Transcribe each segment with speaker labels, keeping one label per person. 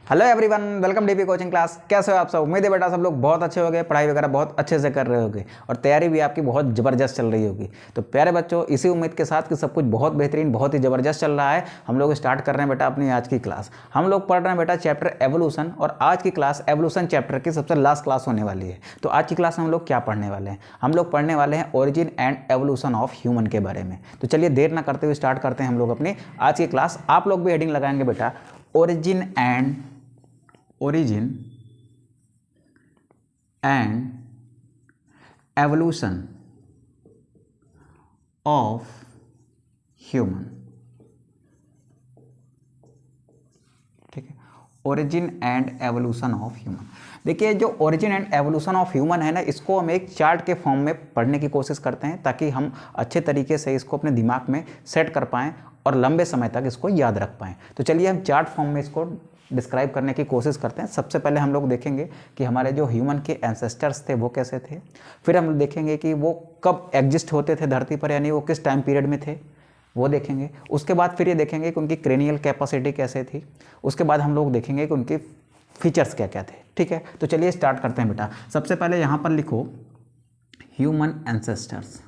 Speaker 1: Hello everyone, welcome DP coaching class. कैसे हो आप सब? उम्मीद है बेटा सब लोग बहुत अच्छे होंगे, पढ़ाई वगैरह बहुत अच्छे से कर रहे होंगे और तैयारी भी आपकी बहुत ज़बरदस्त चल रही होगी। तो प्यारे बच्चों, इसी उम्मीद के साथ कि सब कुछ बहुत बेहतरीन, बहुत ही ज़बरदस्त चल रहा है, हम लोग स्टार्ट कर रहे हैं बेटा अपनी आज की क्लास। हम लोग पढ़ रहे हैं बेटा चैप्टर एवोल्यूशन और आज की क्लास एवोल्यूशन चैप्टर की सबसे लास्ट क्लास होने वाली है। तो आज की क्लास में हम लोग क्या पढ़ने वाले हैं? हम लोग पढ़ने वाले हैं origin and evolution of human के बारे में। तो चलिए देर ना करते हुए स्टार्ट करते हैं हम लोग अपनी आज की क्लास। आप लोग भी हेडिंग लगाएंगे बेटा origin and evolution of human। ठीक है, origin and evolution of human. देखिए, जो origin and evolution of human है ना, इसको हम एक चार्ट के फॉर्म में पढ़ने की कोशिश करते हैं ताकि हम अच्छे तरीके से इसको अपने दिमाग में सेट कर पाएँ और लंबे समय तक इसको याद रख पाएँ। तो चलिए हम चार्ट फॉर्म में इसको डिस्क्राइब करने की कोशिश करते हैं। सबसे पहले हम लोग देखेंगे कि हमारे जो ह्यूमन के एंसेस्टर्स थे वो कैसे थे। फिर हम देखेंगे कि वो कब एग्जिस्ट होते थे धरती पर, यानी वो किस टाइम पीरियड में थे, वो देखेंगे। उसके बाद फिर ये देखेंगे कि उनकी क्रेनियल कैपेसिटी कैसे थी। उसके बाद हम लोग देखेंगे कि उनके फीचर्स क्या क्या थे। ठीक है, तो चलिए स्टार्ट करते हैं बेटा। सबसे पहले यहाँ पर लिखो ह्यूमन एंसेस्टर्स।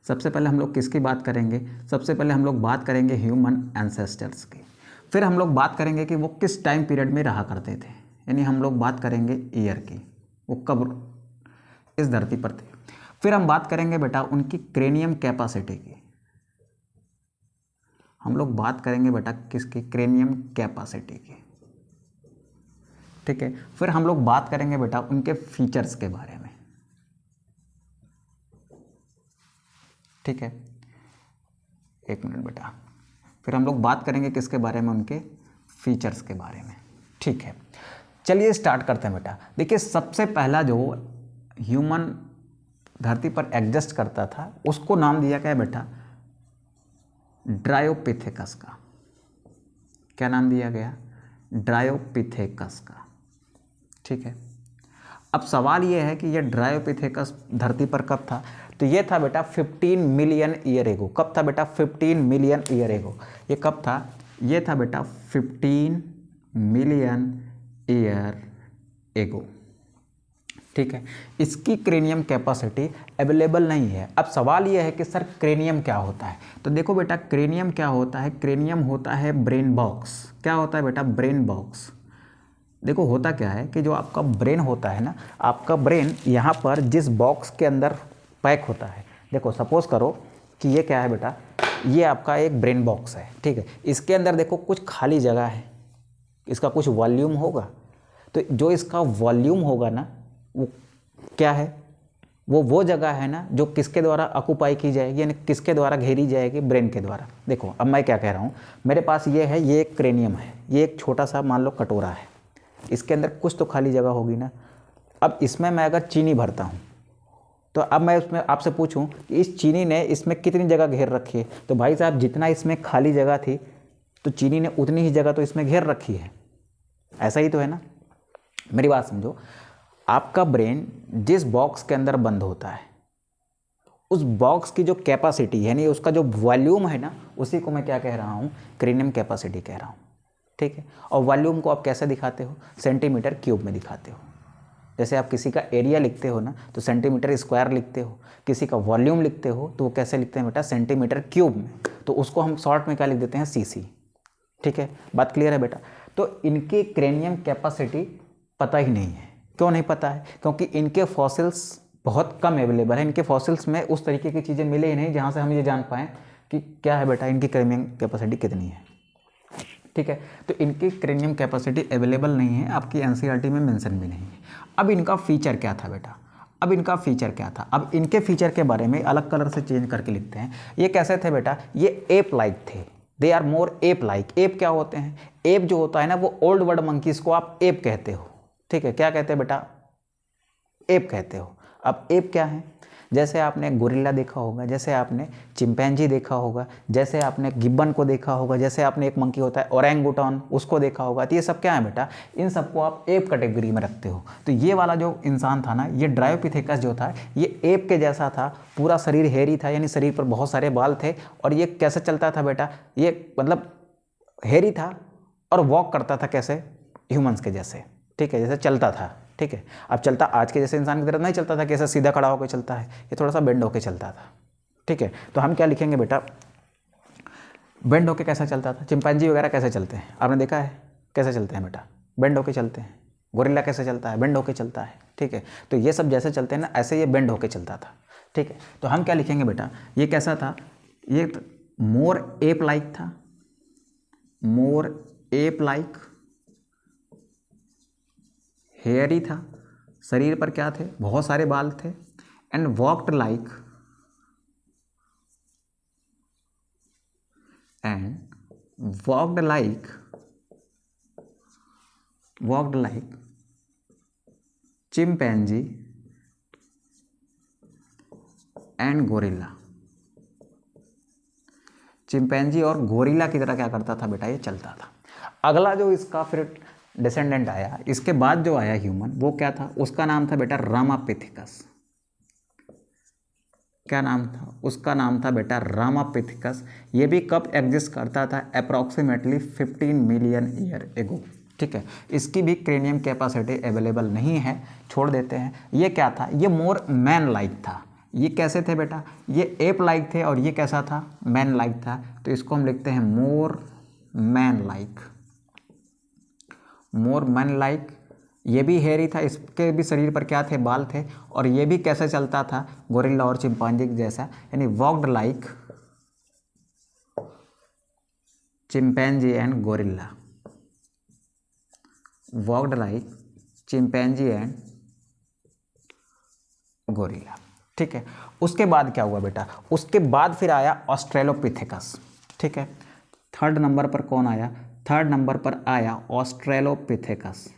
Speaker 1: सबसे पहले हम लोग किसकी बात करेंगे? सबसे पहले हम लोग बात करेंगे ह्यूमन एंसेस्टर्स की। फिर हम लोग बात करेंगे कि वो किस टाइम पीरियड में रहा करते थे, यानी हम लोग बात करेंगे ईयर की, वो कब इस धरती पर थे। फिर हम बात करेंगे बेटा उनकी क्रेनियम कैपेसिटी की। हम लोग बात करेंगे बेटा किसकी? क्रेनियम कैपेसिटी की। ठीक है, फिर हम लोग बात करेंगे बेटा उनके फीचर्स के बारे में। ठीक है, एक मिनट बेटा। फिर हम लोग बात करेंगे किसके बारे में? उनके फीचर्स के बारे में। ठीक है, चलिए स्टार्ट करते हैं बेटा। देखिए, सबसे पहला जो ह्यूमन धरती पर एग्जिस्ट करता था उसको नाम दिया गया बेटा ड्रायोपिथेकस का। क्या नाम दिया गया? ड्रायोपिथेकस का। ठीक है, अब सवाल यह है कि यह ड्रायोपिथेकस धरती पर कब था? तो ये था बेटा 15 मिलियन ईयर एगो। कब था बेटा? 15 मिलियन ईयर एगो। ये कब था? ये था बेटा 15 मिलियन ईयर एगो। ठीक है, इसकी क्रेनियम कैपेसिटी अवेलेबल नहीं है। अब सवाल यह है कि सर क्रेनियम क्या होता है? तो देखो बेटा, क्रेनियम क्या होता है? क्रेनियम होता है ब्रेन बॉक्स। क्या होता है बेटा? Brain box. देखो होता क्या है कि जो आपका ब्रेन होता है ना, आपका ब्रेन यहाँ पर जिस बॉक्स के अंदर पैक होता है, देखो सपोज करो कि ये क्या है बेटा, ये आपका एक ब्रेन बॉक्स है। ठीक है, इसके अंदर देखो कुछ खाली जगह है, इसका कुछ वॉल्यूम होगा। तो जो इसका वॉल्यूम होगा ना, वो क्या है? वो जगह है ना जो किसके द्वारा ऑक्यूपाई की जाएगी, यानी किसके द्वारा घेरी जाएगी? ब्रेन के द्वारा। देखो अब मैं क्या कह रहा हूँ, मेरे पास ये है, ये एक क्रेनियम है, ये एक छोटा सा मान लो कटोरा है, इसके अंदर कुछ तो खाली जगह होगी ना। अब इसमें मैं अगर चीनी भरता हूँ तो अब मैं उसमें आपसे पूछूं कि इस चीनी ने इसमें कितनी जगह घेर रखी है? तो भाई साहब, जितना इसमें खाली जगह थी तो चीनी ने उतनी ही जगह तो इसमें घेर रखी है। ऐसा ही तो है ना? मेरी बात समझो, आपका ब्रेन जिस बॉक्स के अंदर बंद होता है, उस बॉक्स की जो कैपेसिटी यानी उसका जो वॉल्यूम है ना, उसी को मैं क्या कह रहा हूँ? क्रेनियम कैपेसिटी कह रहा हूँ। ठीक है, और वॉल्यूम को आप कैसे दिखाते हो? सेंटीमीटर क्यूब में दिखाते हो। जैसे आप किसी का एरिया लिखते हो ना, तो सेंटीमीटर स्क्वायर लिखते हो। किसी का वॉल्यूम लिखते हो तो वो कैसे लिखते हैं बेटा? सेंटीमीटर क्यूब में। तो उसको हम शॉर्ट में क्या लिख देते हैं? सीसी। ठीक है, बात क्लियर है बेटा? तो इनकी क्रेनियम कैपेसिटी पता ही नहीं है। क्यों नहीं पता है? क्योंकि इनके फॉसिल्स बहुत कम अवेलेबल है। इनके फॉसिल्स में उस तरीके की चीज़ें मिले ही नहीं जहाँ से हम ये जान पाएँ कि क्या है बेटा इनकी क्रेनियम कैपेसिटी कितनी है। ठीक है, तो इनकी क्रेनियम कैपेसिटी अवेलेबल नहीं है, आपकी एनसीईआरटी में मेंशन भी नहीं है। अब इनका फीचर क्या था बेटा? अब इनका फीचर क्या था? अब इनके फीचर के बारे में अलग कलर से चेंज करके लिखते हैं। ये कैसे थे बेटा? ये एप लाइक थे। They are more ape like. Ape क्या होते हैं? एप जो होता है ना, वो ओल्ड वर्ड मंकीज को आप एप कहते हो। ठीक है, क्या कहते हैं बेटा? एप कहते हो। अब एप क्या है? जैसे आपने गोरिल्ला देखा होगा, जैसे आपने चिंपैंजी देखा होगा, जैसे आपने गिब्बन को देखा होगा, जैसे आपने एक मंकी होता है ओरंगुटान, उसको देखा होगा। तो ये सब क्या है बेटा? इन सबको आप एप कैटेगरी में रखते हो। तो ये वाला जो इंसान था ना, ये ड्रायोपिथेकस जो था, ये एप के जैसा था। पूरा शरीर हेयरी था, यानी शरीर पर बहुत सारे बाल थे। और ये कैसे चलता था बेटा? ये मतलब हेयरी था और वॉक करता था कैसे? ह्यूमंस के जैसे, ठीक है, जैसे चलता था, ठीक है। अब चलता आज के जैसे इंसान की तरह नहीं चलता था कि ऐसा सीधा खड़ा होकर चलता है, ये थोड़ा सा बेंड होकर चलता था, ठीक है। तो हम क्या लिखेंगे बेटा, बेंड होके कैसा चलता था। चिंपैंजी वगैरह कैसे चलते हैं, आपने देखा है कैसे चलते हैं बेटा, बेंड होके चलते हैं। गोरिल्ला कैसे चलता है, बेंड होके चलता है, ठीक है। तो ये सब जैसे चलते हैं ना, ऐसे ये बेंड होके चलता था, ठीक है। तो हम क्या लिखेंगे बेटा, ये कैसा था, ये मोर एप लाइक था, मोर एप लाइक, हेयरी था, शरीर पर क्या थे, बहुत सारे बाल थे, and walked like, walked like chimpanzee and gorilla. Chimpanzee और गोरिल्ला की तरह क्या करता था बेटा, ये चलता था। अगला जो इसका फिर डिसेंडेंट आया, इसके बाद जो आया ह्यूमन, वो क्या था, उसका नाम था बेटा रामापिथिकस। क्या नाम था, उसका नाम था बेटा रामापिथिकस। ये भी कब एग्जिस्ट करता था, अप्रॉक्सीमेटली 15 मिलियन ईयर एगो, ठीक है। इसकी भी क्रेनियम कैपेसिटी अवेलेबल नहीं है, छोड़ देते हैं। ये क्या था, ये मोर मैन लाइक था। ये कैसे थे बेटा, ये एप लाइक थे, और ये कैसा था, मैन लाइक था। तो इसको हम लिखते हैं more man like, more man like. ये भी हेयरी था, इसके भी शरीर पर क्या थे, बाल थे, और ये भी कैसे चलता था, गोरिल्ला और चिंपांजी जैसा, यानी walked like chimpanzee and gorilla, walked like chimpanzee and gorilla, ठीक है। उसके बाद क्या हुआ बेटा, उसके बाद फिर आया ऑस्ट्रेलोपिथेकस, ठीक है। थर्ड नंबर पर कौन आया, थर्ड नंबर पर आया ऑस्ट्रेलोपिथेकस।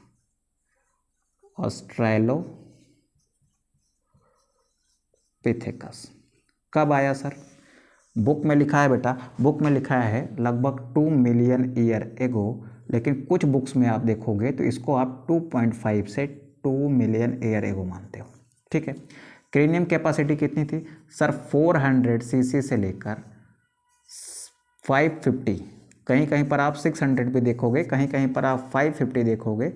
Speaker 1: ऑस्ट्रेलोपिथेकस कब आया सर, बुक में लिखा है बेटा, बुक में लिखा है लगभग 2 मिलियन ईयर एगो, लेकिन कुछ बुक्स में आप देखोगे तो इसको आप 2.5 से 2 मिलियन ईयर एगो मानते हो, ठीक है। क्रेनियम कैपेसिटी कितनी थी सर, 400 सीसी से लेकर 550, कहीं कहीं पर आप 600 भी देखोगे, कहीं कहीं पर आप 550 देखोगे,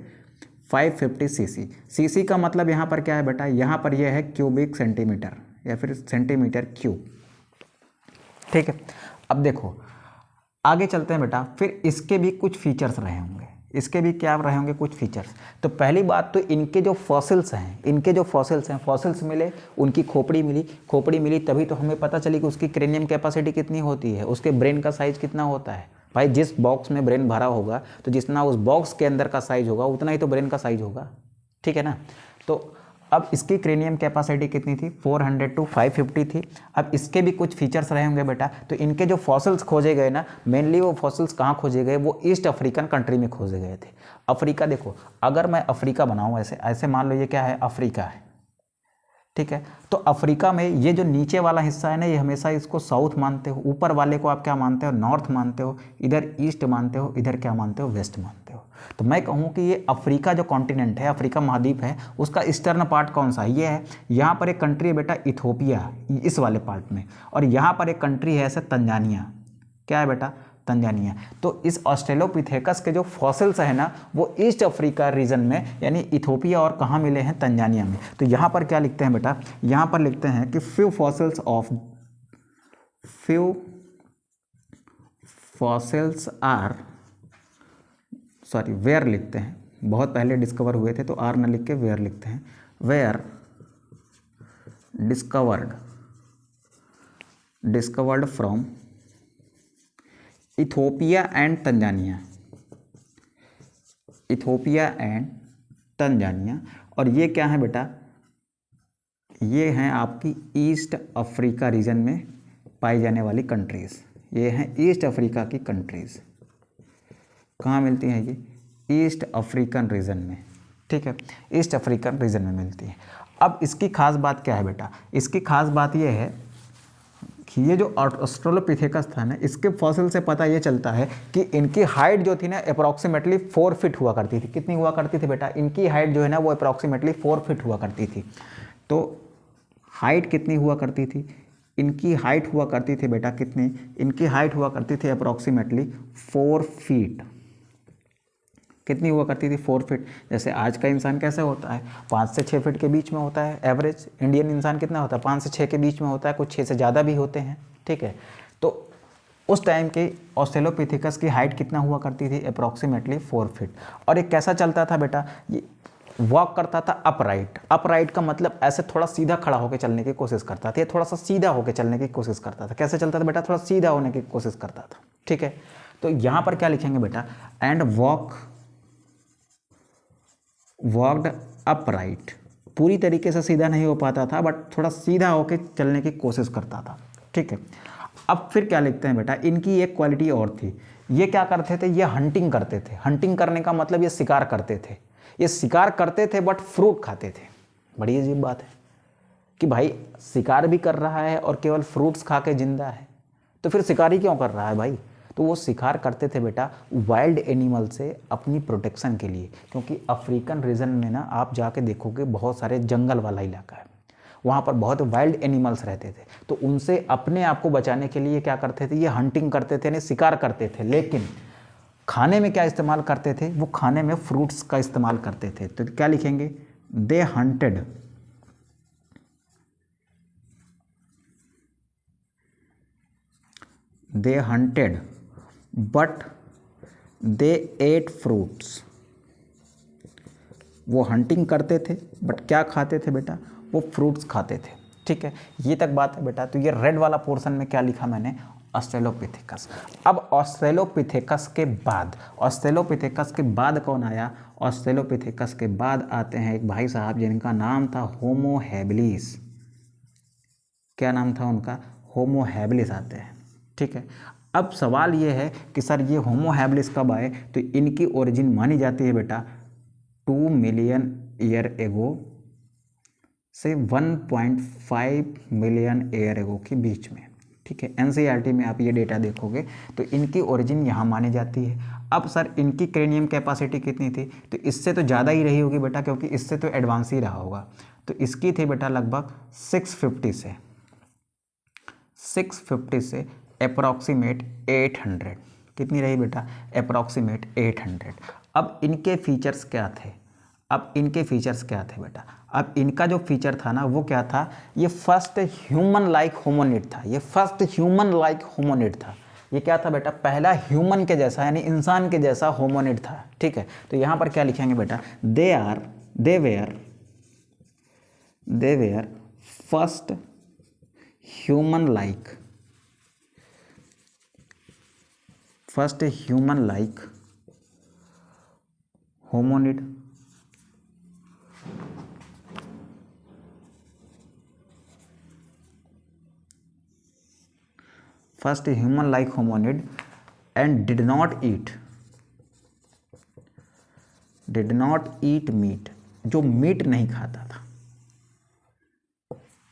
Speaker 1: 550 सीसी। सीसी का मतलब यहाँ पर क्या है बेटा, यहाँ पर यह है क्यूबिक सेंटीमीटर या फिर सेंटीमीटर क्यूब, ठीक है। अब देखो आगे चलते हैं बेटा, फिर इसके भी कुछ फीचर्स रहे होंगे, इसके भी क्या रहे होंगे, कुछ फीचर्स। तो पहली बात तो इनके जो फॉसिल्स हैं, इनके जो फॉसिल्स हैं, फॉसिल्स मिले, उनकी खोपड़ी मिली, खोपड़ी मिली तभी तो हमें पता चली कि उसकी क्रेनियम कैपेसिटी कितनी होती है, उसके ब्रेन का साइज कितना होता है। भाई जिस बॉक्स में ब्रेन भरा होगा तो जितना उस बॉक्स के अंदर का साइज होगा उतना ही तो ब्रेन का साइज होगा, ठीक है ना। तो अब इसकी क्रेनियम कैपेसिटी कितनी थी, 400 to 550 थी। अब इसके भी कुछ फीचर्स रहे होंगे बेटा, तो इनके जो फॉसिल्स खोजे गए ना, मेनली वो फॉसिल्स कहाँ खोजे गए, वो ईस्ट अफ्रीकन कंट्री में खोजे गए थे। अफ्रीका देखो, अगर मैं अफ्रीका बनाऊँ ऐसे ऐसे मान लो ये क्या है, अफ्रीका है, ठीक है। तो अफ्रीका में ये जो नीचे वाला हिस्सा है ना, ये हमेशा इसको साउथ मानते हो, ऊपर वाले को आप क्या मानते हो, नॉर्थ मानते हो, इधर ईस्ट मानते हो, इधर क्या मानते हो, वेस्ट मानते हो। तो मैं कहूँ कि ये अफ्रीका जो कॉन्टिनेंट है, अफ्रीका महाद्वीप है, उसका ईस्टर्न पार्ट कौन सा है, ये है। यहाँ पर एक कंट्री है बेटा इथोपिया, इस वाले पार्ट में, और यहाँ पर एक कंट्री है ऐसे तंजानिया, क्या है बेटा, तंजानिया। तो इस ऑस्ट्रेलोपिथेकस के जो फॉसिल्स है ना, वो ईस्ट अफ्रीका रीजन में, यानी इथोपिया और कहाँ मिले हैं, तंजानिया में। तो यहाँ पर क्या लिखते हैं बेटा, यहाँ पर लिखते हैं कि few fossils are, sorry were लिखते हैं, बहुत पहले डिस्कवर हुए थे तो आर न लिख के वेयर लिखते हैं, were discovered from Ethiopia and Tanzania, Ethiopia and Tanzania. और ये क्या है बेटा, ये हैं आपकी ईस्ट अफ्रीका रीजन में पाई जाने वाली कंट्रीज़, ये हैं ईस्ट अफ्रीका की कंट्रीज़। कहाँ मिलती हैं ये, ईस्ट अफ्रीकन रीजन में, ठीक है, ईस्ट अफ्रीकन रीजन में मिलती है। अब इसकी खास बात क्या है बेटा, इसकी खास बात ये है कि ये जो ऑस्ट्रेलोपिथेकस था ना, इसके फॉसिल से पता ये चलता है कि इनकी हाइट जो थी ना अप्रॉक्सीमेटली 4 फीट हुआ करती थी। कितनी हुआ करती थी बेटा, इनकी हाइट जो है ना वो अप्रॉक्सीमेटली 4 फीट हुआ करती थी। तो हाइट कितनी हुआ करती थी, इनकी हाइट हुआ करती थी बेटा कितनी, इनकी हाइट हुआ करती थी अप्रॉक्सीमेटली 4 फीट, कितनी हुआ करती थी? 4 फीट। जैसे आज का इंसान कैसे होता है? 5 से 6 फीट के बीच में होता है एवरेज। इंडियन इंसान कितना होता है? 5 से 6 के बीच में होता है, कुछ 6 से ज़्यादा भी होते हैं, ठीक है। तो उस टाइम के ऑस्ट्रेलोपिथेकस की हाइट कितना हुआ करती थी? Approximately 4 feet. और ये कैसा चलता था बेटा? ये वॉक करता था अपराइट। अपराइट का मतलब ऐसे थोड़ा सीधा खड़ा होकर चलने की कोशिश करता था, ये थोड़ा सा सीधा होकर चलने की कोशिश करता था। कैसे चलता था बेटा? थोड़ा सीधा होने की कोशिश करता था, ठीक है। तो यहाँ पर क्या लिखेंगे बेटा? And walked upright. पूरी तरीके से सीधा नहीं हो पाता था, बट थोड़ा सीधा होकर चलने की कोशिश करता था, ठीक है। अब फिर क्या लिखते हैं बेटा? इनकी एक क्वालिटी और थी। ये क्या करते थे? ये हंटिंग करते थे। हंटिंग करने का मतलब ये शिकार करते थे। ये शिकार करते थे बट फ्रूट खाते थे। बड़ी अजीब बात है कि भाई शिकार भी कर रहा है और केवल फ्रूट्स खा के जिंदा है, तो फिर शिकार ही क्यों कर रहा है भाई? तो वो शिकार करते थे बेटा वाइल्ड एनिमल से अपनी प्रोटेक्शन के लिए, क्योंकि अफ्रीकन रीजन में ना आप जाके देखोगे बहुत सारे जंगल वाला इलाका है, वहाँ पर बहुत वाइल्ड एनिमल्स रहते थे। तो उनसे अपने आप को बचाने के लिए क्या करते थे? ये हंटिंग करते थे, यानी शिकार करते थे। लेकिन खाने में क्या इस्तेमाल करते थे? वो खाने में फ्रूट्स का इस्तेमाल करते थे। तो क्या लिखेंगे? They hunted but they ate fruits. वो हंटिंग करते थे बट क्या खाते थे बेटा? वो फ्रूट्स खाते थे, ठीक है। ये तक बात है बेटा। तो ये रेड वाला पोर्शन में क्या लिखा मैंने? ऑस्ट्रेलोपिथेकस। अब ऑस्ट्रेलोपिथेकस के बाद कौन आया? ऑस्ट्रेलोपिथेकस के बाद आते हैं एक भाई साहब जिनका नाम था होमो हैबिलिस। क्या नाम था उनका? होमो हैबिलिस आते हैं, ठीक है। अब सवाल ये है कि सर ये होमो हैबिलिस कब आए? तो इनकी ओरिजिन मानी जाती है बेटा 2 मिलियन ईयर एगो से 1.5 मिलियन ईयर एगो के बीच में, ठीक है। एनसीईआरटी में आप ये डेटा देखोगे तो इनकी ओरिजिन यहाँ मानी जाती है। अब सर इनकी क्रेनियम कैपेसिटी कितनी थी? तो इससे तो ज़्यादा ही रही होगी बेटा, क्योंकि इससे तो एडवांस ही रहा होगा। तो इसकी थी बेटा लगभग 650 से अप्रॉक्सीमेट 800। कितनी रही बेटा? अप्रॉक्सीमेट 800। अब इनके फीचर्स क्या थे? बेटा? अब इनका जो फीचर था ना वो क्या था? ये फर्स्ट ह्यूमन लाइक होमोनिड था। ये क्या था बेटा? पहला ह्यूमन के जैसा यानी इंसान के जैसा होमोनिड था, ठीक है। तो यहाँ पर क्या लिखेंगे बेटा? They were first human like hominid and did not eat meat, जो मीट नहीं खाता था,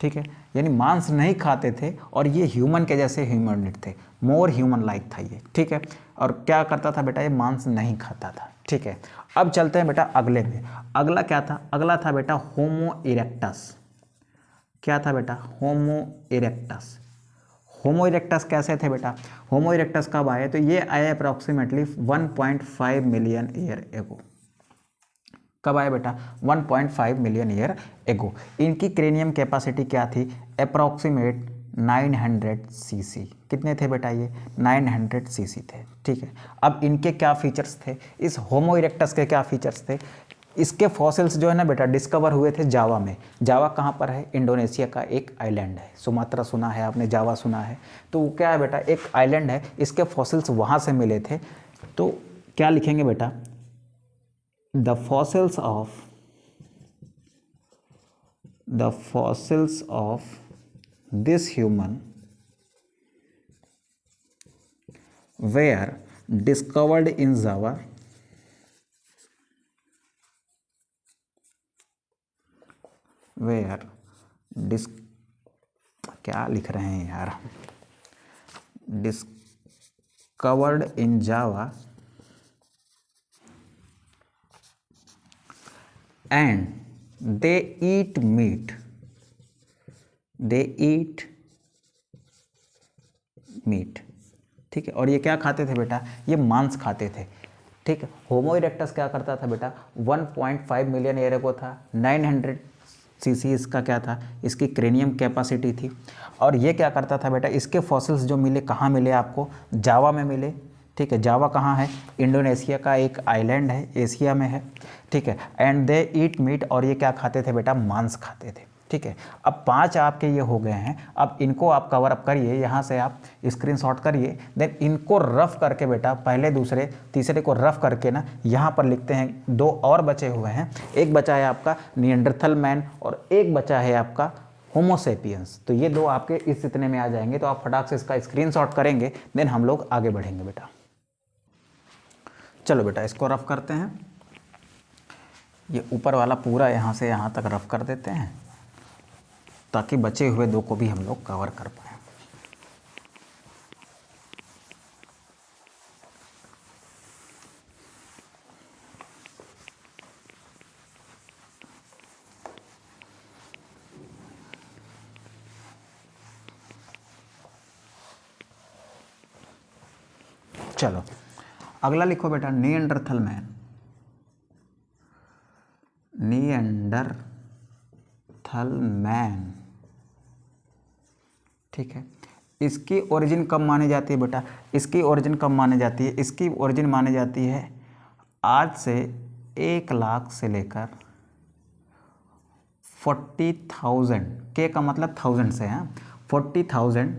Speaker 1: ठीक है। यानी मांस नहीं खाते थे और ये ह्यूमन के जैसे ह्यूमनिड थे, मोर ह्यूमन लाइक था ये, ठीक है। और क्या करता था बेटा? ये मांस नहीं खाता था, ठीक है। अब चलते हैं बेटा अगले में। अगला क्या था? अगला था बेटा होमो इरेक्टस। क्या था बेटा? होमो इरेक्टस कैसे थे बेटा? होमो इरेक्टस कब आए? तो ये आए अप्रॉक्सीमेटली 1.5 मिलियन ईयर एगो। कब आए बेटा? 1.5 मिलियन ईयर एगो। इनकी क्रेनियम कैपेसिटी क्या थी? Approximate 900 CC. कितने थे बेटा? ये 900 सीसी थे, ठीक है। अब इनके क्या फीचर्स थे? इस होमो इरेक्टस के क्या फीचर्स थे? इसके फॉसिल्स जो है ना बेटा डिस्कवर हुए थे जावा में। जावा कहाँ पर है? इंडोनेशिया का एक आइलैंड है। सुमात्रा सुना है आपने, जावा सुना है। तो वो क्या है बेटा? एक आइलैंड है, इसके फॉसिल्स वहाँ से मिले थे। तो क्या लिखेंगे बेटा? The fossils of this human were discovered in Java क्या लिख रहे हैं यार? discovered in Java and they eat meat, ठीक है। और ये क्या खाते थे बेटा? ये मांस खाते थे, ठीक है। होमो इरेक्टस क्या करता था बेटा, 1.5 मिलियन ईयर एगो था, 900 सीसी इसका क्या था, इसकी क्रेनियम कैपेसिटी थी। और ये क्या करता था बेटा, इसके फॉसिल्स जो मिले कहाँ मिले आपको, जावा में मिले। ठीक है, जावा कहाँ है, इंडोनेशिया का एक आइलैंड है, एशिया में है। ठीक है, एंड दे ईट मीट, और ये क्या खाते थे बेटा, मांस खाते थे। ठीक है, अब 5 आपके ये हो गए हैं। अब इनको आप कवर अप करिए, यहाँ से आप स्क्रीनशॉट करिए, देन इनको रफ करके बेटा, पहले दूसरे तीसरे को रफ करके ना यहाँ पर लिखते हैं। 2 और बचे हुए हैं, एक बचा है आपका निएंडरथल मैन और एक बचा है आपका होमोसेपियंस। तो ये 2 आपके इस इतने में आ जाएंगे। तो आप फटाक से इसका स्क्रीनशॉट करेंगे, देन हम लोग आगे बढ़ेंगे बेटा। चलो बेटा इसको रफ करते हैं। ये ऊपर वाला पूरा यहाँ से यहाँ तक रफ कर देते हैं, ताकि बचे हुए 2 को भी हम लोग कवर कर पाएँ। चलो अगला लिखो बेटा, निएंडरथल मैन। निएंडरथल मैन, ठीक है। इसकी ओरिजिन कब मानी जाती है बेटा, इसकी ओरिजिन कब मानी जाती है, इसकी ओरिजिन मानी जाती है आज से 1 लाख से लेकर 40,000, के का मतलब 1000 से है, 40,000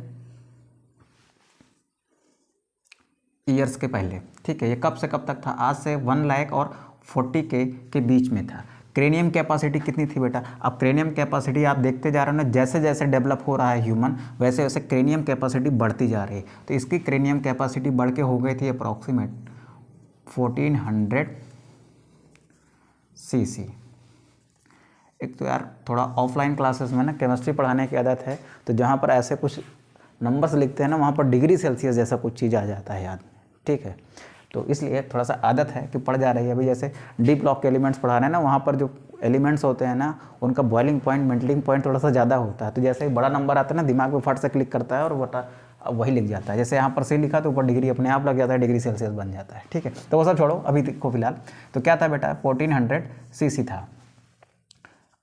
Speaker 1: ईयर्स के पहले। ठीक है, ये कब से कब तक था, आज से 1 लाख और 40 के बीच में था। क्रेनियम कैपेसिटी कितनी थी बेटा, अब क्रेनियम कैपेसिटी आप देखते जा रहे हो ना, जैसे जैसे डेवलप हो रहा है ह्यूमन, वैसे वैसे क्रेनियम कैपेसिटी बढ़ती जा रही है। तो इसकी क्रेनियम कैपेसिटी बढ़ के हो गई थी अप्रॉक्सीमेट 1400 सीसी। एक तो यार थोड़ा ऑफलाइन क्लासेस में ना केमिस्ट्री पढ़ाने की आदत है, तो जहाँ पर ऐसे कुछ नंबर्स लिखते हैं ना, वहाँ पर डिग्री सेल्सियस जैसा कुछ चीज़ आ जाता है याद में। ठीक है, तो इसलिए थोड़ा सा आदत है कि पढ़ जा रही है। अभी जैसे डी ब्लॉक के एलिमेंट्स पढ़ा रहे हैं ना, वहाँ पर जो एलिमेंट्स होते हैं ना, उनका बॉइलिंग पॉइंट मेल्टिंग पॉइंट थोड़ा सा ज़्यादा होता है। तो जैसे ही बड़ा नंबर आता है ना, दिमाग में फट से क्लिक करता है और बटा वही लिख जाता है। जैसे यहाँ पर से लिखा तो ऊपर डिग्री अपने आप लग जाता है, डिग्री सेल्सियस बन जाता है। ठीक है, तो वो सब छोड़ो अभी को फिलहाल। तो क्या था बेटा, 1400 सीसी था।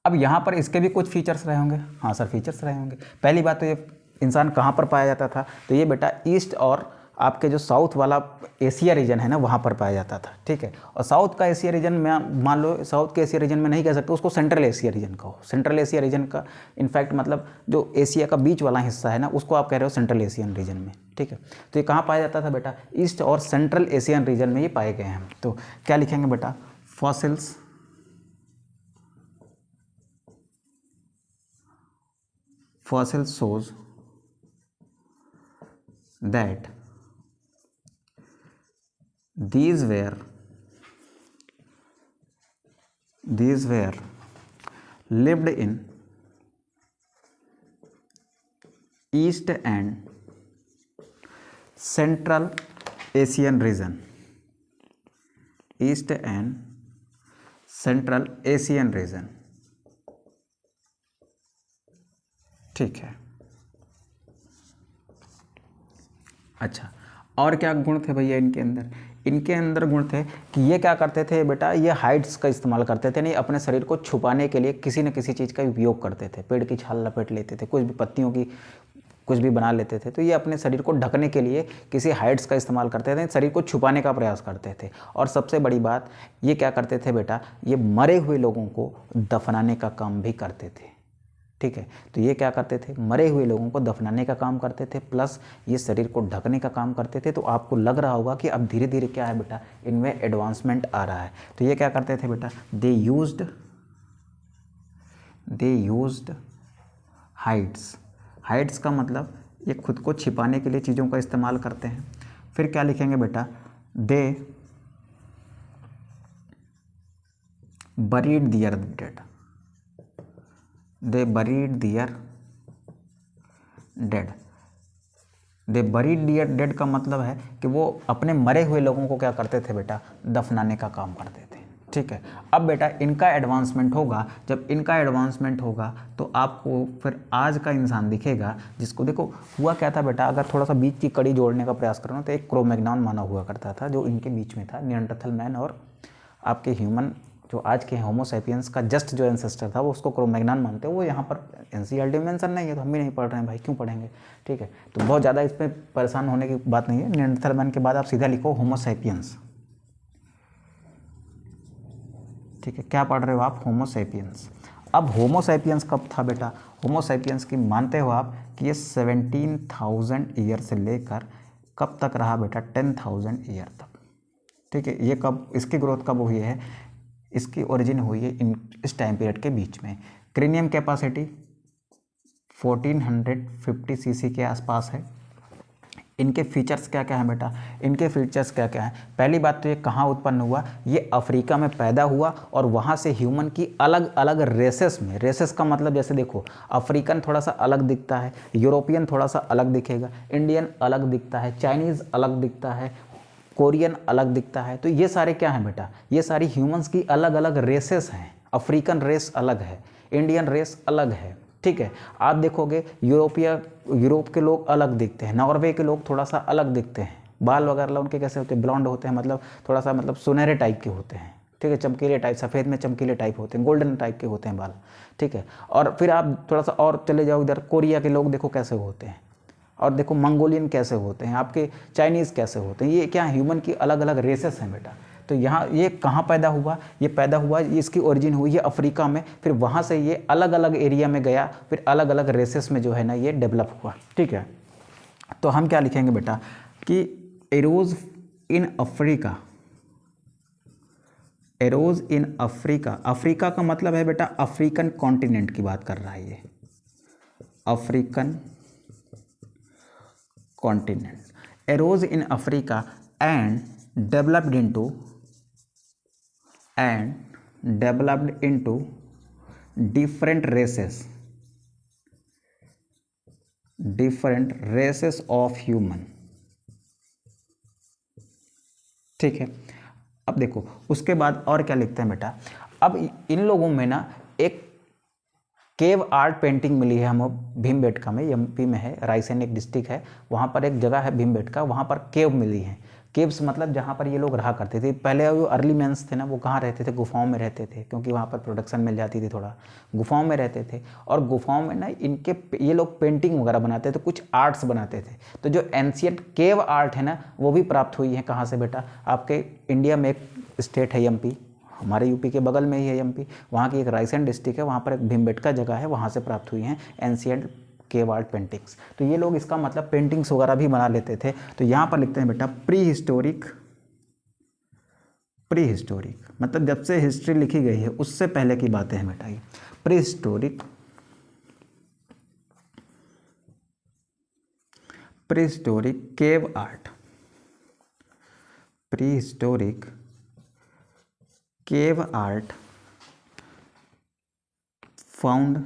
Speaker 1: अब यहाँ पर इसके भी कुछ फीचर्स रहे होंगे। हाँ सर, फीचर्स रहे होंगे। पहली बात तो ये इंसान कहाँ पर पाया जाता था, तो ये बेटा ईस्ट और आपके जो साउथ वाला एशिया रीजन है ना, वहाँ पर पाया जाता था। ठीक है, और साउथ का एशिया रीजन में मान लो, साउथ के एशिया रीजन में नहीं कह सकते, उसको सेंट्रल एशिया रीजन कहो। सेंट्रल एशिया रीजन का इनफैक्ट मतलब जो एशिया का बीच वाला हिस्सा है ना, उसको आप कह रहे हो सेंट्रल एशियन रीजन में। ठीक है, तो ये कहाँ पाया जाता था बेटा, ईस्ट और सेंट्रल एशियन रीजन में ये पाए गए हैं। तो क्या लिखेंगे बेटा, fossils shows that these were lived in East and Central Asian region, East and Central Asian region। ठीक है, अच्छा और क्या गुण थे भैया इनके अंदर, इनके अंदर गुण थे कि ये क्या करते थे बेटा, ये हाइट्स का इस्तेमाल करते थे, नहीं अपने शरीर को छुपाने के लिए किसी न किसी चीज़ का उपयोग करते थे। पेड़ की छाल लपेट लेते थे, कुछ भी पत्तियों की कुछ भी बना लेते थे। तो ये अपने शरीर को ढकने के लिए किसी हाइट्स का इस्तेमाल करते थे, शरीर को छुपाने का प्रयास करते थे। और सबसे बड़ी बात, ये क्या करते थे बेटा, ये मरे हुए लोगों को दफनाने का काम भी करते थे। ठीक है, तो ये क्या करते थे, मरे हुए लोगों को दफनाने का काम करते थे, प्लस ये शरीर को ढकने का काम करते थे। तो आपको लग रहा होगा कि अब धीरे धीरे क्या है बेटा, इनमें एडवांसमेंट आ रहा है। तो ये क्या करते थे बेटा, दे यूज्ड हाइट्स। हाइट्स का मतलब ये खुद को छिपाने के लिए चीज़ों का इस्तेमाल करते हैं। फिर क्या लिखेंगे बेटा, दे बरीड दियर डेड, दे बरीड दियर डेड। दे बरीड दियर डेड का मतलब है कि वो अपने मरे हुए लोगों को क्या करते थे बेटा, दफनाने का काम करते थे। ठीक है। अब बेटा इनका एडवांसमेंट होगा, जब इनका एडवांसमेंट होगा तो आपको फिर आज का इंसान दिखेगा जिसको देखो हुआ क्या था बेटा, अगर थोड़ा सा बीच की कड़ी जोड़ने का प्रयास करो ना तो एक क्रोमैग्नॉन माना हुआ करता था जो इनके बीच में था, निएंडरथल मैन और आपके ह्यूमन जो आज के होमोसैपियंस का जस्ट जो एंसेस्टर था वो उसको क्रोमैग्नॉन मानते हैं। वो यहाँ पर एनसीईआरटी में मेंशन नहीं है तो हम भी नहीं पढ़ रहे हैं भाई, क्यों पढ़ेंगे, ठीक है। तो बहुत ज़्यादा इस पर परेशान होने की बात नहीं है। निएंडरथल मैन के बाद आप सीधा लिखो होमोसैपियंस, ठीक है। क्या पढ़ रहे हो आप, होमोसैपियंस। अब होमोसैपियंस कब था बेटा, होमोसैपियंस की मानते हो आप कि ये 17,000 ईयर से लेकर कब तक रहा बेटा, 10,000 ईयर तक, ठीक है। ये कब, इसकी ग्रोथ कब हुई है, इसकी ओरिजिन हुई है इस टाइम पीरियड के बीच में। क्रेनियम कैपेसिटी 1450 सीसी के आसपास है। इनके फीचर्स क्या क्या हैं बेटा, इनके फीचर्स क्या क्या हैं। पहली बात तो ये कहाँ उत्पन्न हुआ, ये अफ्रीका में पैदा हुआ और वहाँ से ह्यूमन की अलग अलग रेसेस में, रेसेस का मतलब जैसे देखो अफ्रीकन थोड़ा सा अलग दिखता है, यूरोपियन थोड़ा सा अलग दिखेगा, इंडियन अलग दिखता है, चाइनीज़ अलग दिखता है, कोरियन अलग दिखता है। तो ये सारे क्या हैं बेटा, ये सारी ह्यूमंस की अलग अलग रेसेस हैं। अफ्रीकन रेस अलग है, इंडियन रेस अलग है, ठीक है। आप देखोगे यूरोप के लोग अलग दिखते हैं, नॉर्वे के लोग थोड़ा सा अलग दिखते हैं, बाल वगैरह उनके कैसे होते हैं, ब्लॉन्ड होते हैं, मतलब थोड़ा सा मतलब सुनहरे टाइप के होते हैं, ठीक है, चमकीले टाइप, सफ़ेद में चमकीले टाइप होते हैं, गोल्डन टाइप के होते हैं बाल, ठीक है। और फिर आप थोड़ा सा और चले जाओ इधर, कोरिया के लोग देखो कैसे होते हैं, और देखो मंगोलियन कैसे होते हैं, आपके चाइनीज़ कैसे होते हैं। ये क्या ह्यूमन की अलग अलग रेसेस हैं बेटा। तो यहाँ ये कहाँ पैदा हुआ, ये पैदा हुआ, इसकी ओरिजिन हुई है अफ्रीका में, फिर वहाँ से ये अलग अलग एरिया में गया, फिर अलग अलग रेसेस में जो है ना ये डेवलप हुआ, ठीक है। तो हम क्या लिखेंगे बेटा कि arrows in Africa, arrows in Africa, Africa का मतलब है बेटा अफ्रीकन कॉन्टिनेंट की बात कर रहा है ये, African continent, arose in Africa and developed into different races of human, ठीक है। अब देखो उसके बाद और क्या लिखते हैं बेटा, अब इन लोगों में ना एक केव आर्ट पेंटिंग मिली है हमें भीमबेटका में, एमपी में है, रायसेन एक डिस्ट्रिक्ट है, वहाँ पर एक जगह है भीमबेटका, वहाँ पर केव मिली है। केव्स मतलब जहाँ पर ये लोग रहा करते थे पहले, वो अर्ली मैंस थे ना, वो कहाँ रहते थे, गुफाओं में रहते थे, क्योंकि वहाँ पर प्रोडक्शन मिल जाती थी, थोड़ा गुफाओं में रहते थे। और गुफाओं में ना इनके ये लोग पेंटिंग वगैरह बनाते थे, कुछ आर्ट्स बनाते थे। तो जो एंशियंट केव आर्ट है ना वो भी प्राप्त हुई है कहाँ से बेटा, आपके इंडिया में एक स्टेट है एमपी, हमारे यूपी के बगल में ही है एमपी, वहाँ की एक रायसेन डिस्ट्रिक्ट है, वहाँ पर एक भीमबेटका जगह है, वहाँ से प्राप्त हुई हैं एंशियंट केव आर्ट पेंटिंग्स। तो ये लोग इसका मतलब पेंटिंग्स वगैरह भी बना लेते थे। तो यहाँ पर लिखते हैं बेटा प्री हिस्टोरिक, प्री हिस्टोरिक मतलब जब से हिस्ट्री लिखी गई है उससे पहले की बातें हैं बेटा ये, pre historic, pre historic cave art, pre historic cave art found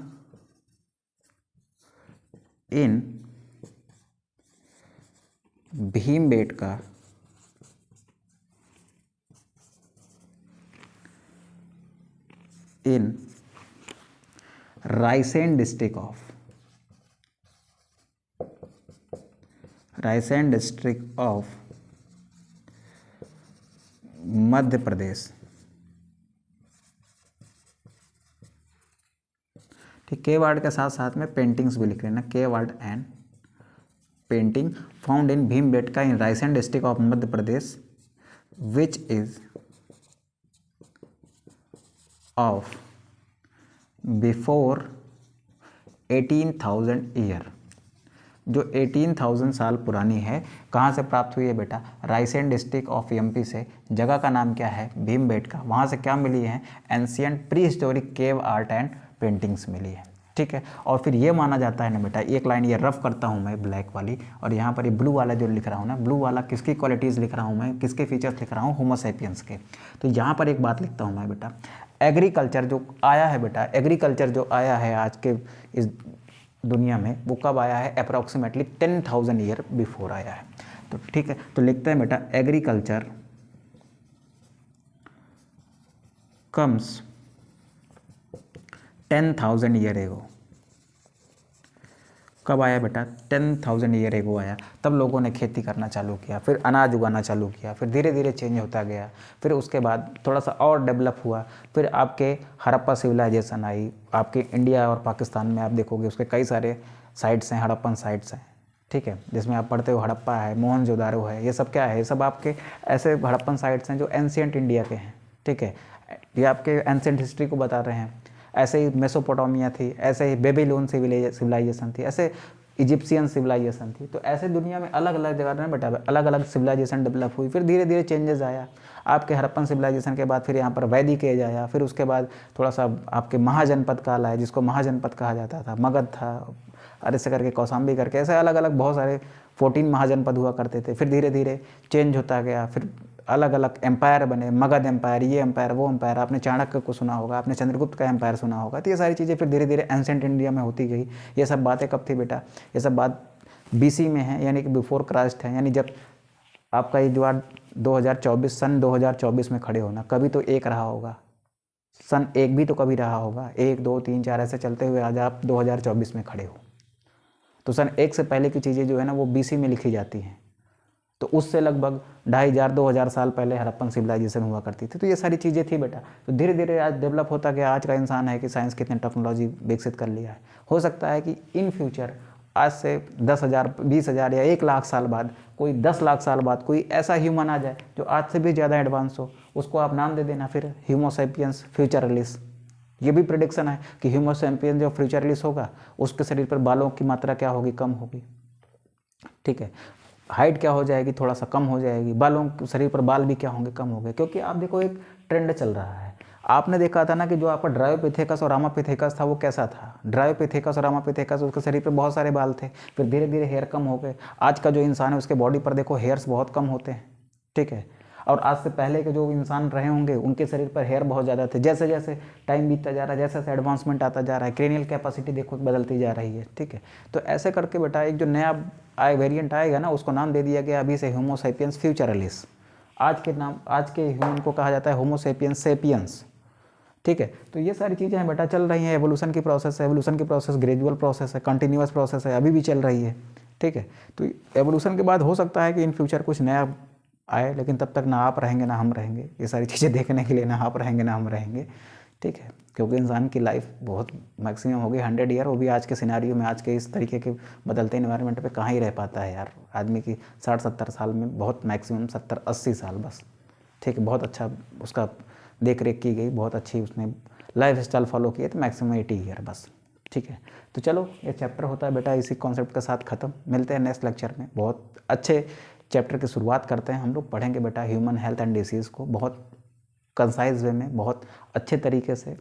Speaker 1: in Bhimbetka in Raisen district of Madhya Pradesh, ठीक। केव आर्ट के साथ साथ में पेंटिंग्स भी लिख लेना, केव art and painting found in Bhimbetka in Raisen district of Madhya Pradesh which is of before 18,000 year, जो 18,000 साल पुरानी है। कहाँ से प्राप्त हुई है बेटा, रायसेन डिस्ट्रिक्ट ऑफ एमपी से। जगह का नाम क्या है, भीमबेटका। वहाँ से क्या मिली है, ancient prehistoric cave art and paintings मिली है, ठीक है। और फिर ये माना जाता है ना बेटा, एक लाइन ये रफ करता हूँ मैं ब्लैक वाली, और यहाँ पर ये ब्लू वाला जो लिख रहा हूँ ना, ब्लू वाला किसकी क्वालिटीज़ लिख रहा हूँ मैं, किसके फीचर्स लिख रहा हूँ, होमोसैपियंस के। तो यहाँ पर एक बात लिखता हूँ मैं बेटा, एग्रीकल्चर जो आया है बेटा, एग्रीकल्चर जो आया है आज के इस दुनिया में, वो कब आया है, अप्रॉक्सीमेटली 10,000 ईयर बिफोर आया है। तो ठीक है, तो लिखते हैं बेटा एग्रीकल्चर कम्स 10,000 ईयर एगो। कब आया बेटा? 10,000 ईयर एगो आया। तब लोगों ने खेती करना चालू किया, फिर अनाज उगाना चालू किया, फिर धीरे धीरे चेंज होता गया। फिर उसके बाद थोड़ा सा और डेवलप हुआ, फिर आपके हड़प्पा सिविलाइजेशन आई। आपके इंडिया और पाकिस्तान में आप देखोगे उसके कई सारे साइट्स हैं, हड़प्पन साइट्स हैं, ठीक है, जिसमें आप पढ़ते हो हड़प्पा है, मोहनजोदारो है, ये सब क्या है? ये सब आपके ऐसे हड़प्पन साइट्स हैं जो एंशियंट इंडिया के हैं, ठीक है। ये आपके एंशियंट हिस्ट्री को बता रहे हैं। ऐसे ही मेसोपोटामिया थी, ऐसे ही बेबीलोन सिविलाइजेशन थी, ऐसे इजिप्शियन सिविलाइजेशन थी। तो ऐसे दुनिया में अलग अलग जगह में बेटा अलग अलग सिविलाइजेशन डेवलप हुई। फिर धीरे धीरे चेंजेस आया। आपके हड़प्पन सिविलाइजेशन के बाद फिर यहाँ पर वैदिक एज आया। फिर उसके बाद थोड़ा सा आपके महाजनपद काल आया, जिसको महाजनपद कहा जाता था। मगध था, ऐसे करके कौशाम्बी करके, ऐसे अलग अलग बहुत सारे 14 महाजनपद हुआ करते थे। फिर धीरे धीरे चेंज होता गया। फिर अलग अलग एम्पायर बने, मगध एम्पायर, ये एम्पायर, वो एम्पायर। आपने चाणक्य को सुना होगा, आपने चंद्रगुप्त का एम्पायर सुना होगा। तो ये सारी चीज़ें फिर धीरे धीरे एंशिएंट इंडिया में होती गई। ये सब बातें कब थी बेटा? ये सब बात BC में है, यानी कि बिफोर क्राइस्ट है। यानी जब आपका ये जो 2024 सन 2024 में खड़े होना, कभी तो एक रहा होगा, सन 1 भी तो कभी रहा होगा। 1 2 3 4 ऐसे चलते हुए आज आप 2024 में खड़े हो। तो सन 1 से पहले की चीज़ें जो है ना वो BC में लिखी जाती हैं। तो उससे लगभग 2500-2000 साल पहले हड़प्पन सिविलाइजेशन हुआ करती थी। तो ये सारी चीज़ें थी बेटा। तो धीरे धीरे आज डेवलप होता गया। आज का इंसान है कि साइंस कितने टेक्नोलॉजी विकसित कर लिया है। हो सकता है कि इन फ्यूचर आज से 10,000, 20,000 या 1,00,000 साल बाद, कोई 10 लाख साल बाद कोई ऐसा ह्यूमन आ जाए जो आज से भी ज़्यादा एडवांस हो। उसको आप नाम दे देना फिर ह्यूमो सैपियंस फ्यूचरलिस। ये भी प्रेडिक्शन है कि ह्यूमो सैपियंस जो फ्यूचरलिस होगा उसके शरीर पर बालों की मात्रा क्या होगी? कम होगी, ठीक है। हाइट क्या हो जाएगी? थोड़ा सा कम हो जाएगी। बालों, शरीर पर बाल भी क्या होंगे? कम होंगे। क्योंकि आप देखो एक ट्रेंड चल रहा है। आपने देखा था ना कि जो आपका ड्रायोपिथेकस और रामापिथेकस था वो कैसा था? ड्रायोपिथेकस और रामापिथेकस, उसके शरीर पे बहुत सारे बाल थे। फिर धीरे धीरे हेयर कम हो गए। आज का जो इंसान है उसके बॉडी पर देखो हेयर्स बहुत कम होते हैं, ठीक है। और आज से पहले के जो इंसान रहे होंगे उनके शरीर पर हेयर बहुत ज़्यादा थे। जैसे जैसे टाइम बीतता जा रहा है, जैसे जैसे एडवांसमेंट आता जा रहा है, क्रेनियल कैपेसिटी देखो बदलती जा रही है, ठीक है। तो ऐसे करके बेटा एक जो नया वेरिएंट आएगा ना उसको नाम दे दिया गया अभी से होमो सैपियंस फ्यूचरलिस। आज के ह्यूमन को कहा जाता है होमो सैपियंस सेपियंस, ठीक है। तो ये सारी चीज़ें हैं बेटा चल रही हैं। एवोल्यूशन की प्रोसेस है। एवोल्यूशन की प्रोसेस ग्रेजुअल प्रोसेस है, कंटिन्यूअस प्रोसेस है, अभी भी चल रही है, ठीक है। तो एवोल्यूशन के बाद हो सकता है कि इन फ्यूचर कुछ नया आए, लेकिन तब तक ना आप रहेंगे ना हम रहेंगे। ये सारी चीज़ें देखने के लिए ना आप रहेंगे ना हम रहेंगे, ठीक है। क्योंकि इंसान की लाइफ बहुत मैक्सिमम हो गई 100 ईयर। वो भी आज के सिनारियो में, आज के इस तरीके के बदलते इन्वायरमेंट पे कहाँ ही रह पाता है यार। आदमी की 60-70 साल में बहुत मैक्सिमम 70-80 साल बस, ठीक है। बहुत अच्छा उसका देख रेख की गई, बहुत अच्छी उसने लाइफ स्टाइल फॉलो किए, तो मैक्सिमम 80 ईयर बस, ठीक है। तो चलो ये चैप्टर होता है बेटा इसी कॉन्सेप्ट के साथ ख़त्म। मिलते हैं नेक्स्ट लेक्चर में। बहुत अच्छे चैप्टर की शुरुआत करते हैं हम लोग। पढ़ेंगे बेटा ह्यूमन हेल्थ एंड डिसीज़ को बहुत कंसाइज वे में, बहुत अच्छे तरीके से।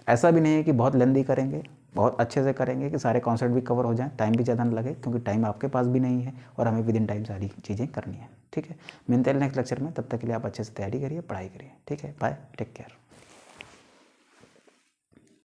Speaker 1: ऐसा भी नहीं है कि बहुत लेंदी करेंगे, बहुत अच्छे से करेंगे कि सारे कॉन्सेप्ट भी कवर हो जाएं, टाइम भी ज़्यादा न लगे, क्योंकि टाइम आपके पास भी नहीं है और हमें विद इन टाइम सारी चीज़ें करनी है, ठीक है। मिलते हैं नेक्स्ट लेक्चर में। तब तक के लिए आप अच्छे से तैयारी करिए, पढ़ाई करिए, ठीक है। Bye, take care.